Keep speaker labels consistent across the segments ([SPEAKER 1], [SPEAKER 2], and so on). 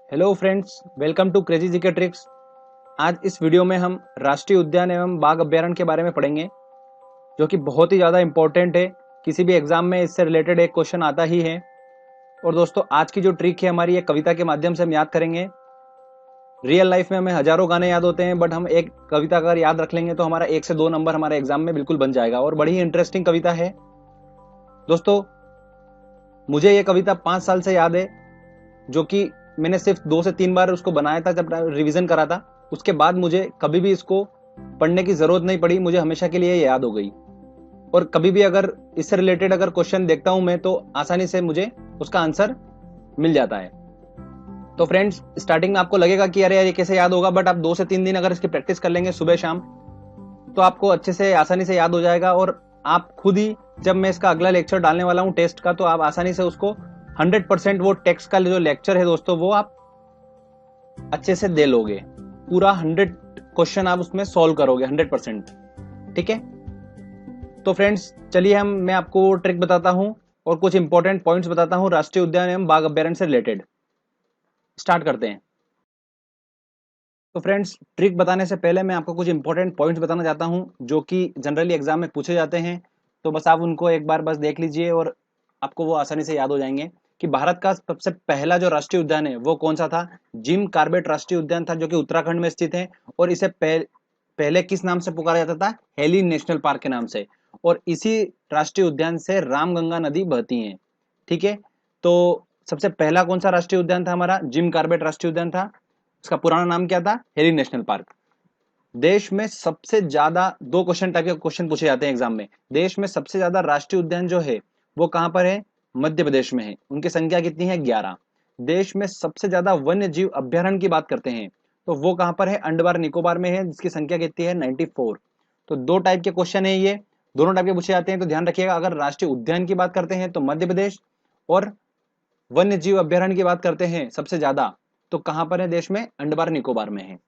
[SPEAKER 1] Hello friends, welcome to crazy GK tricks. आज इस video में हम राष्ट्रीय उद्यान एवं बाघ अभ्यारण्य के बारे में पढ़ेंगे, जो कि बहुत ही ज़्यादा इंपॉर्टेंट है। किसी भी एग्जाम में इससे रिलेटेड एक क्वेश्चन आता ही है। और दोस्तों, आज की जो ट्रिक है हमारी, ये कविता के माध्यम से हम याद करेंगे। रियल लाइफ में हमें हजारों गाने याद होते हैं, बट हम एक कविता अगर याद रख लेंगे तो हमारा 1 से 2 नंबर हमारे एग्जाम में बिल्कुल बन जाएगा। और बड़ी ही इंटरेस्टिंग कविता है दोस्तों। मुझे ये कविता 5 साल से याद है, जो कि मैंने सिर्फ 2 से 3 बार उसको बनाया था जब रिवीजन करा था। उसके बाद मुझे कभी भी इसको पढ़ने की जरूरत नहीं पड़ी, मुझे हमेशा के लिए याद हो गई। और कभी भी अगर इससे रिलेटेड अगर क्वेश्चन देखता हूं मैं, तो आसानी से मुझे उसका आंसर मिल जाता है। तो फ्रेंड्स, स्टार्टिंग में आपको लगेगा कि अरे यार ये कैसे याद होगा, बट आप 2 से 3 दिन अगर इसकी प्रैक्टिस कर लेंगे सुबह शाम, तो आपको अच्छे से आसानी से याद हो जाएगा। और आप खुद ही, जब मैं इसका अगला लेक्चर डालने वाला हूं टेस्ट का, तो आप आसानी से उसको 100% वो टेक्स्ट का जो लेक्चर है दोस्तों, वो आप अच्छे से दे लोगे। पूरा 100 क्वेश्चन आप उसमें सॉल्व करोगे 100%। ठीक है, तो फ्रेंड्स चलिए मैं आपको ट्रिक बताता हूं और कुछ इंपॉर्टेंट पॉइंट्स बताता हूं राष्ट्रीय उद्यान एवं बाघ अभ्यारण्य से रिलेटेड। स्टार्ट करते हैं। तो फ्रेंड्स, ट्रिक बताने से पहले मैं आपको कुछ इंपॉर्टेंट पॉइंट्स बताना चाहता हूं, जो कि जनरली एग्जाम में पूछे जाते हैं। तो बस आप उनको एक बार बस देख लीजिए और आपको वो आसानी से याद हो जाएंगे। कि भारत का सबसे पहला जो राष्ट्रीय उद्यान है वो कौन सा था? जिम कॉर्बेट राष्ट्रीय उद्यान था, जो कि उत्तराखंड में स्थित है। और इसे पहले किस नाम से पुकारा जाता था? हेली नेशनल पार्क के नाम से। और इसी राष्ट्रीय उद्यान से रामगंगा नदी बहती है। ठीक है, तो सबसे पहला कौन सा राष्ट्रीय उद्यान था? हमारा जिम कॉर्बेट राष्ट्रीय उद्यान था। उसका पुराना नाम क्या था? Heli national park. देश में सबसे ज्यादा, 2 क्वेश्चन टाइप के क्वेश्चन पूछे जाते हैं एग्जाम में। देश में सबसे ज्यादा राष्ट्रीय उद्यान जो है वो कहां पर है? मध्य प्रदेश में है। उनकी संख्या कितनी है? 11। देश में सबसे ज्यादा वन्य जीव अभ्यारण्य की बात करते हैं तो वो कहां पर है? अंडमान निकोबार में है, जिसकी संख्या कितनी है? 94। तो 2 टाइप के क्वेश्चन है ये, दोनों टाइप के पूछे जाते हैं। तो ध्यान रखिएगा, अगर राष्ट्रीय उद्यान की बात करते हैं तो मध्य प्रदेश, और वन्य जीव अभ्यारण्य की बात करते हैं सबसे ज्यादा, तो कहां पर है देश में? अंडमान निकोबार में है।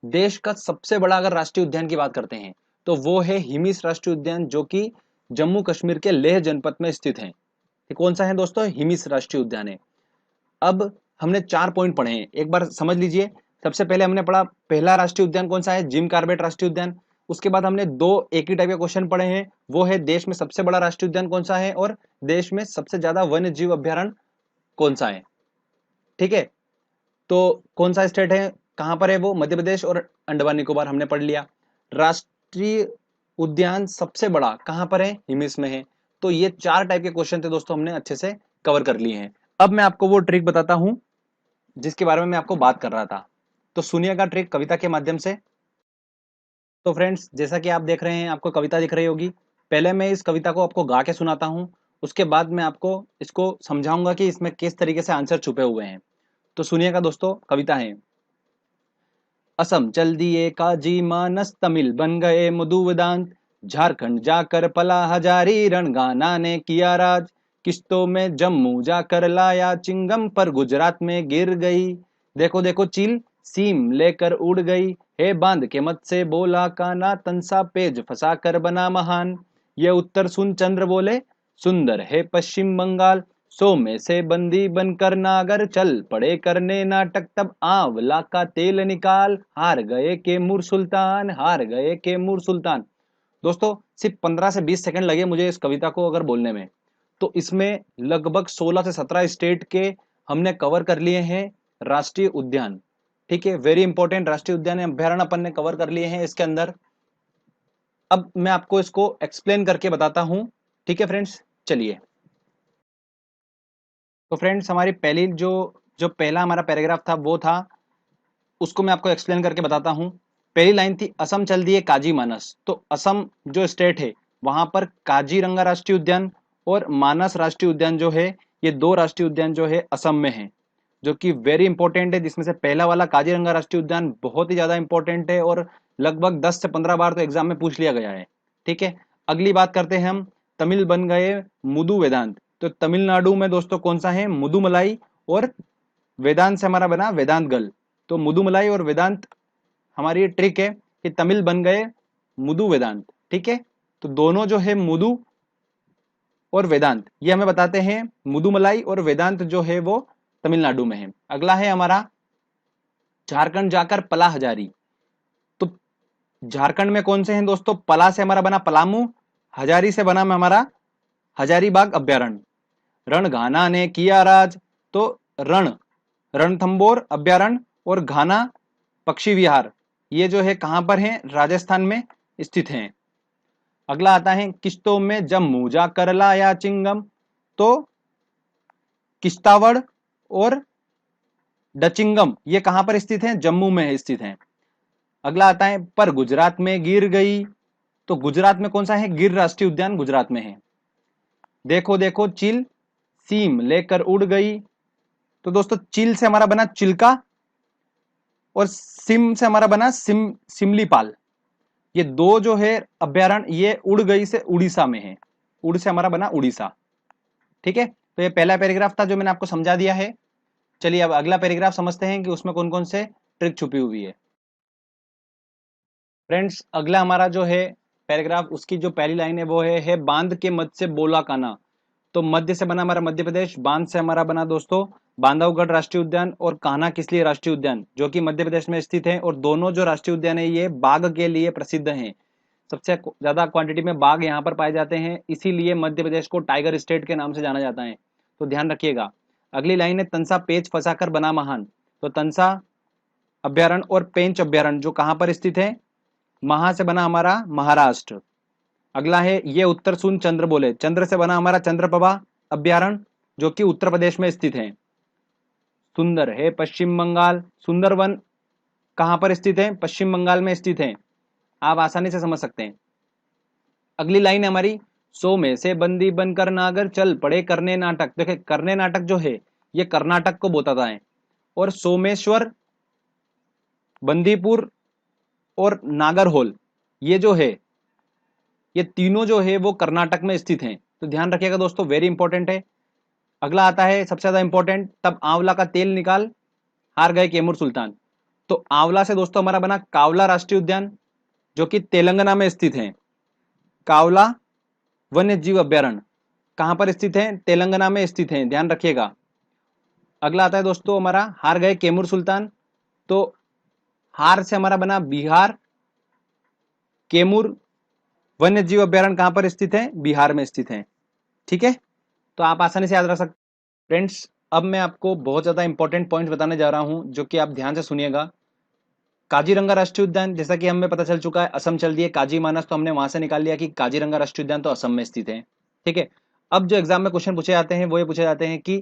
[SPEAKER 1] देश का सबसे बड़ा अगर राष्ट्रीय उद्यान की बात करते हैं तो वो है हिमिस राष्ट्रीय उद्यान, जो कि जम्मू कश्मीर के लेह जनपद में स्थित है। ये कौन सा है दोस्तों? हिमिस राष्ट्रीय उद्यान है। अब हमने 4 पॉइंट पढ़े हैं, एक बार समझ लीजिए। सबसे पहले हमने पढ़ा पहला राष्ट्रीय उद्यान कौन सा है? जिम कॉर्बेट राष्ट्रीय उद्यान। उसके बाद हमने 2 एक ही टाइप के क्वेश्चन पढ़े हैं, वो है देश में सबसे बड़ा राष्ट्रीय उद्यान कौन सा है और देश में सबसे ज्यादा वन्य जीव अभ्यारण्य कौन सा है। ठीक है, तो कौन सा स्टेट है, कहां पर है वो? मध्य प्रदेश और अंडमान निकोबार हमने पढ़ लिया। राष्ट्रीय उद्यान सबसे बड़ा कहां पर है? हिमिस में है। तो ये 4 टाइप के क्वेश्चन थे दोस्तों, हमने अच्छे से कवर कर लिए हैं। अब मैं आपको वो ट्रिक बताता हूं जिसके बारे में मैं आपको बात कर रहा था। तो सुनिएगा ट्रिक कविता के माध्यम से। तो फ्रेंड्स, जैसा कि आप देख रहे हैं, आपको कविता दिख रही होगी। पहले मैं इस कविता को आपको गा के सुनाता हूं, उसके बाद मैं आपको इसको समझाऊंगा कि इसमें किस तरीके से आंसर छुपे हुए हैं। तो सुनिएगा दोस्तों, कविता है। असम चल दिए काजी मानस, तमिल बन गए मधु वेदांत, झारखंड जाकर पला हजारी, रणगाना ने किया राज, किश्तों में जम्मू जाकर लाया चिंगम, पर गुजरात में गिर गई। देखो देखो चील सीम लेकर उड़ गई, हे बांध के मत से बोला काना, तनसा पेज फंसा कर बना महान। ये उत्तर सुन चंद्र बोले, सुंदर है पश्चिम बंगाल, सो में से बंदी बनकर नागर, चल पड़े करने नाटक, तब आंवला का तेल निकाल, हार गए के मुर सुल्तान, हार गए के मुर सुल्तान। दोस्तों, सिर्फ 15 से 20 सेकंड लगे मुझे इस कविता को अगर बोलने में। तो इसमें लगभग 16 से 17 स्टेट के हमने कवर कर लिए हैं राष्ट्रीय उद्यान। ठीक है, वेरी इंपॉर्टेंट राष्ट्रीय उद्यान अभ्यारण्य अपन ने कवर कर लिए हैं इसके अंदर। अब मैं आपको इसको एक्सप्लेन करके बताता हूं। ठीक है फ्रेंड्स, चलिए। तो फ्रेंड्स, हमारी पहली जो जो पहला हमारा पैराग्राफ था वो था, उसको मैं आपको एक्सप्लेन करके बताता हूं। पहली लाइन थी, असम चल दिए काजी मानस। तो असम जो स्टेट है वहां पर काजीरंगा राष्ट्रीय उद्यान और मानस राष्ट्रीय उद्यान जो है, ये 2 राष्ट्रीय उद्यान जो है असम में है, जो कि वेरी इंपॉर्टेंट है। जिसमें से पहला वाला काजीरंगा राष्ट्रीय उद्यान बहुत ही ज्यादा इंपॉर्टेंट है और लगभग 10 से 15 बार तो एग्जाम में पूछ लिया गया है। ठीक है, अगली बात करते हैं हम, तमिल बन गए मुदु वेदांत। तो तमिलनाडु में दोस्तों कौन सा है? मुदुमलाई, और वेदांत से हमारा बना वेदांत गल। तो मुदुमलाई और वेदांत, हमारी ये ट्रिक है कि तमिल बन गए मुदु वेदांत। ठीक है, तो दोनों जो है मुदु और वेदांत, ये हमें बताते हैं मुदुमलाई और वेदांत जो है वो तमिलनाडु में है। अगला है हमारा झारखंड जाकर पला हजारी। तो झारखंड में कौन से हैं दोस्तों? पला से हमारा बना पलामू, हजारी से बना हमारा हजारीबाग अभ्यारण्य। रणघाना ने किया राज, तो रणथंबोर अभ्यारण्य और घाना पक्षी विहार, ये जो है कहां पर है? राजस्थान में स्थित है। अगला आता है किश्तों में जम्मू जा कर लाया चिंगम, तो किश्तावड़ और डचिंगम ये कहां पर स्थित है? जम्मू में स्थित है। अगला आता है पर गुजरात में गिर गई, तो गुजरात में कौन सा है? गिर राष्ट्रीय उद्यान गुजरात में है। देखो देखो चिल सीम लेकर उड़ गई, तो दोस्तों चिल से हमारा बना चिल्का और सिम से हमारा बना सिमलीपाल। ये दो जो है अभ्यारण्य ये उड़ गई से उड़ीसा में है। उड़ से हमारा बना उड़ीसा। ठीक है, तो ये पहला पैराग्राफ था जो मैंने आपको समझा दिया है। चलिए अब अगला पैराग्राफ समझते हैं कि उसमें कौन कौन से ट्रिक छुपी हुई है। फ्रेंड्स अगला हमारा जो है पैराग्राफ, उसकी जो पहली लाइन है वो है बांध के मध्य से बोला काना। तो मध्य से बना हमारा मध्य प्रदेश, बांध से हमारा बना दोस्तों बांधवगढ़ राष्ट्रीय उद्यान और कान्हा किसली राष्ट्रीय उद्यान जो कि मध्य प्रदेश में स्थित है। और दोनों जो राष्ट्रीय उद्यान है ये बाघ के लिए प्रसिद्ध हैं। सबसे ज्यादा क्वांटिटी में बाघ यहाँ पर पाए जाते हैं, इसीलिए मध्य प्रदेश को टाइगर स्टेट के नाम से जाना जाता है, तो ध्यान रखिएगा। अगली लाइन है तंसा पेच फंसाकर बना महान। तो तंसा अभ्यारण्य और पेंच अभ्यारण्य जो कहां पर स्थित है? महा से बना हमारा महाराष्ट्र। अगला है ये उत्तर सुन चंद्र बोले, चंद्र से बना हमारा चंद्रप्रभा अभ्यारण्य जो कि उत्तर प्रदेश में स्थित है। सुंदर है पश्चिम बंगाल, सुंदरवन कहां पर स्थित है? पश्चिम बंगाल में स्थित है, आप आसानी से समझ सकते हैं। अगली लाइन है हमारी सो में से बंदी बनकर नागर चल पड़े करने नाटक। देखिए करने नाटक जो है ये कर्नाटक को बताता है, और सोमेश्वर, बंदीपुर और नागरहोल ये जो है ये तीनों जो है वो कर्नाटक में स्थित हैं, तो ध्यान रखिएगा दोस्तों, वेरी इंपॉर्टेंट है। अगला आता है सबसे ज्यादा इंपॉर्टेंट, तब आंवला का तेल निकाल हार गए कैमूर सुल्तान। तो आंवला से दोस्तों हमारा बना कावला राष्ट्रीय उद्यान जो कि तेलंगाना में स्थित है। कावला वन्य जीव अभ्यारण्य कहां पर स्थित है? तेलंगाना में स्थित है, ध्यान रखिएगा। अगला आता है दोस्तों हमारा हार गए कैमूर सुल्तान। तो हार से हमारा बना बिहार, कैमूर वन्य जीव अभ्यारण्य कहां पर स्थित है? बिहार में स्थित है। ठीक है, तो आप आसानी से याद रख सकते। फ्रेंड्स अब मैं आपको बहुत ज्यादा इंपॉर्टेंट पॉइंट बताने जा रहा हूं जो कि आप ध्यान से सुनिएगा। काजीरंगा राष्ट्रीय उद्यान, जैसा कि हमें पता चल चुका है असम चल दिए काजी मानस, तो हमने वहां से निकाल लिया कि काजीरंगा राष्ट्रीय उद्यान तो असम में स्थित है। ठीक है, अब जो एग्जाम में क्वेश्चन पूछे जाते हैं वो ये पूछे जाते हैं कि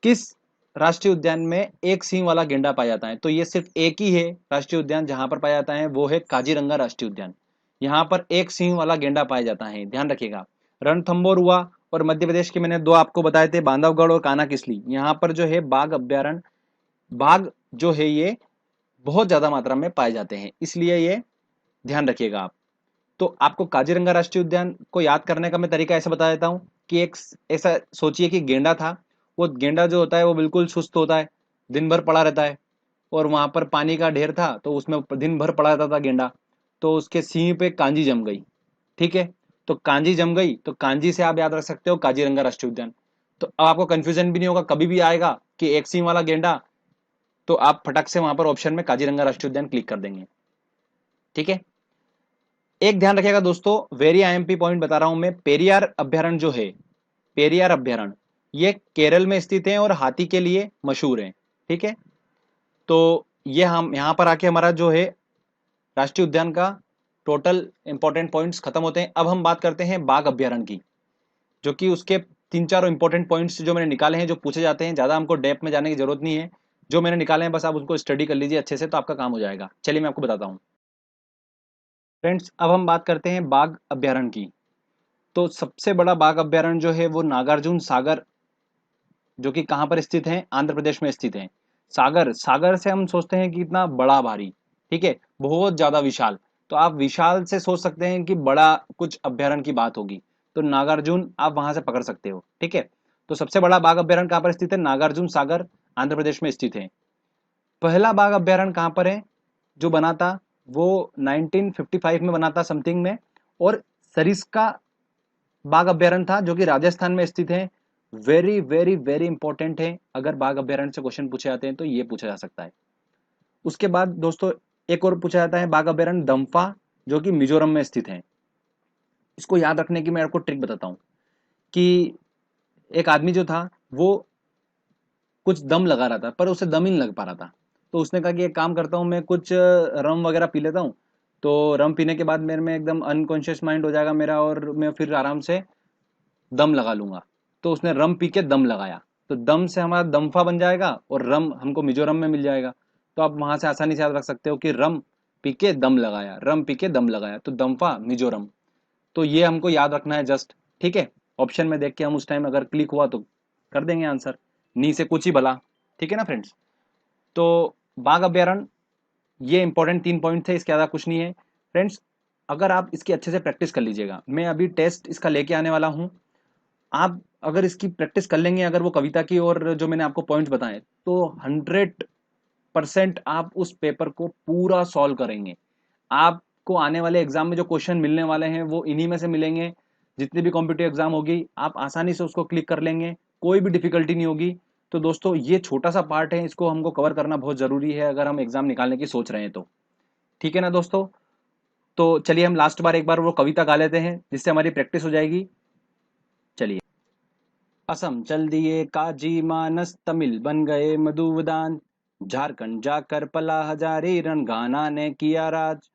[SPEAKER 1] किस राष्ट्रीय उद्यान में एक सींग वाला गेंडा पाया जाता है? तो ये सिर्फ एक ही है राष्ट्रीय उद्यान जहां पर पाया जाता है, वो है काजीरंगा राष्ट्रीय उद्यान। यहाँ पर एक सींग वाला गेंडा पाया जाता है, ध्यान रखिएगा। रणथंबोर हुआ, और मध्य प्रदेश के मैंने दो आपको बताए थे, बांधवगढ़ और कान्हा किसली। यहाँ पर जो है बाघ अभ्यारण्य, बाघ जो है ये बहुत ज्यादा मात्रा में पाए जाते हैं, इसलिए ये ध्यान रखिएगा आप। तो आपको काजीरंगा राष्ट्रीय उद्यान को याद करने का मैं तरीका ऐसा बता देता हूँ कि एक ऐसा सोचिए कि गेंडा था। वो गेंडा जो होता है वो बिल्कुल सुस्त होता है, दिन भर पड़ा रहता है, और वहां पर पानी का ढेर था तो उसमें दिन भर पड़ा रहता था गेंडा। तो उसके सींग पे कांजी जम गई। ठीक है, तो कांजी जम गई तो कांजी से आप याद रख सकते हो काजीरंगा राष्ट्रीय उद्यान। तो अब आपको कंफ्यूजन भी नहीं होगा, कभी भी आएगा कि एक सींग वाला गेंडा, तो आप फटक से वहां पर ऑप्शन में काजीरंगा राष्ट्रीय उद्यान क्लिक कर देंगे। ठीक है, एक ध्यान रखिएगा दोस्तों, वेरी आईएमपी पॉइंट बता रहा हूं मैं। पेरियार अभ्यारण्य जो है, पेरियार अभ्यारण्य ये केरल में स्थित है और हाथी के लिए मशहूर है। ठीक है, तो ये हम यहाँ पर आके हमारा जो है राष्ट्रीय उद्यान का टोटल इंपॉर्टेंट पॉइंट्स खत्म होते हैं। अब हम बात करते हैं बाघ अभ्यारण्य की, जो कि उसके तीन चार इंपॉर्टेंट पॉइंट्स जो मैंने निकाले हैं, जो पूछे जाते हैं। ज्यादा हमको डेप्थ में जाने की जरूरत नहीं है, जो मैंने निकाले हैं बस आप उनको स्टडी कर लीजिए अच्छे से, तो आपका काम हो जाएगा। चलिए मैं आपको बताता हूँ। फ्रेंड्स अब हम बात करते हैं बाघ अभ्यारण्य की। तो सबसे बड़ा बाघ अभ्यारण्य जो है वो नागार्जुन सागर, जो कि कहाँ पर स्थित है? आंध्र प्रदेश में स्थित है। सागर, सागर से हम सोचते हैं कि इतना बड़ा भारी, ठीक है, बहुत ज्यादा विशाल, तो आप विशाल से सोच सकते हैं कि बड़ा कुछ अभ्यारण्य की बात होगी, तो नागार्जुन आप वहां से पकड़ सकते हो। ठीक है, तो सबसे बड़ा बाघ अभ्यारण्य कहाँ पर स्थित है? नागार्जुन सागर आंध्र प्रदेश में स्थित है। पहला बाघ अभ्यारण्य कहाँ पर है जो बना था? वो 1955 में बना था समथिंग में, और सरिस्का बाघ अभ्यारण्य था जो कि राजस्थान में स्थित है, वेरी वेरी वेरी इंपॉर्टेंट है। अगर बाघ अभ्यारण्य से क्वेश्चन पूछे जाते हैं तो ये पूछा जा सकता है। उसके बाद दोस्तों एक और पूछा जाता है बाघ अभ्यारण्य दम्फा, जो कि मिजोरम में स्थित है। इसको याद रखने की मैं आपको ट्रिक बताता हूँ कि एक आदमी जो था वो कुछ दम लगा रहा था, पर उसे दम ही नहीं लग पा रहा था। तो उसने कहा कि एक काम करता हूँ, मैं कुछ रम वगैरह पी लेता हूँ, तो रम पीने के बाद मेरे में एकदम अनकॉन्शियस माइंड हो जाएगा मेरा, और मैं फिर आराम से दम लगा लूंगा। तो उसने रम पी के दम लगाया, तो दम से हमारा दम्फा बन जाएगा और रम हमको मिजोरम में मिल जाएगा। तो आप वहां से आसानी से याद रख सकते हो कि रम पी के दम लगाया, रम पी के दम लगाया, तो दम्फा मिजोरम। तो ये हमको याद रखना है जस्ट। ठीक है, ऑप्शन में देख के हम उस टाइम अगर क्लिक हुआ तो कर देंगे आंसर, नी से कुछ ही भला। ठीक है ना फ्रेंड्स। तो बाघ अभ्यारण्य, ये इंपॉर्टेंट 3 पॉइंट थे, इसके ज्यादा कुछ नहीं है फ्रेंड्स। अगर आप इसकी अच्छे से प्रैक्टिस कर लीजिएगा, मैं अभी टेस्ट इसका लेके आने वाला हूं, आप अगर इसकी प्रैक्टिस कर लेंगे, अगर वो कविता की और जो मैंने आपको पॉइंट बताए, तो 100% आप उस पेपर को पूरा सॉल्व करेंगे। आपको आने वाले एग्जाम में जो क्वेश्चन मिलने वाले हैं वो इन्हीं में से मिलेंगे। जितनी भी कॉम्पिटिटिव एग्जाम होगी आप आसानी से उसको क्लिक कर लेंगे, कोई भी डिफिकल्टी नहीं होगी। तो दोस्तों ये छोटा सा पार्ट है, इसको हमको कवर करना बहुत जरूरी है अगर हम एग्जाम निकालने की सोच रहे हैं तो। ठीक है ना दोस्तों। तो चलिए हम लास्ट बार एक बार वो कविता गा लेते हैं जिससे हमारी प्रैक्टिस हो जाएगी। चलिए। असम चल दिए काजी मानस, तमिल बन गए मधुवदान, झारखंड जाकर पला हजारी, रणगाना ने किया राज,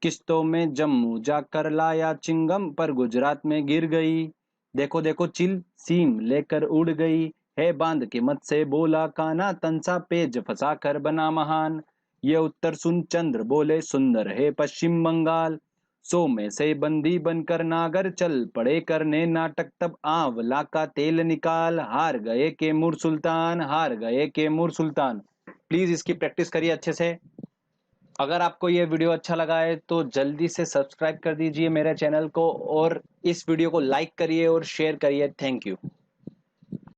[SPEAKER 1] किस्तों में जम्मू जाकर लाया चिंगम, पर गुजरात में गिर गई। देखो देखो चिल सीम लेकर उड़ गई, है बांध के मत से बोला काना, तंसा पेज फंसा कर बना महान। ये उत्तर सुन चंद्र बोले सुंदर है पश्चिम बंगाल, सो में से बंदी बनकर नागर चल पड़े करने नाटक, तब आंवला का तेल निकाल, हार गए के मुर सुल्तान, हार गए के मुर सुल्तान। प्लीज इसकी प्रैक्टिस करिए अच्छे से। अगर आपको ये वीडियो अच्छा लगा है तो जल्दी से सब्सक्राइब कर दीजिए मेरे चैनल को, और इस वीडियो को लाइक करिए और शेयर करिए। Thank you.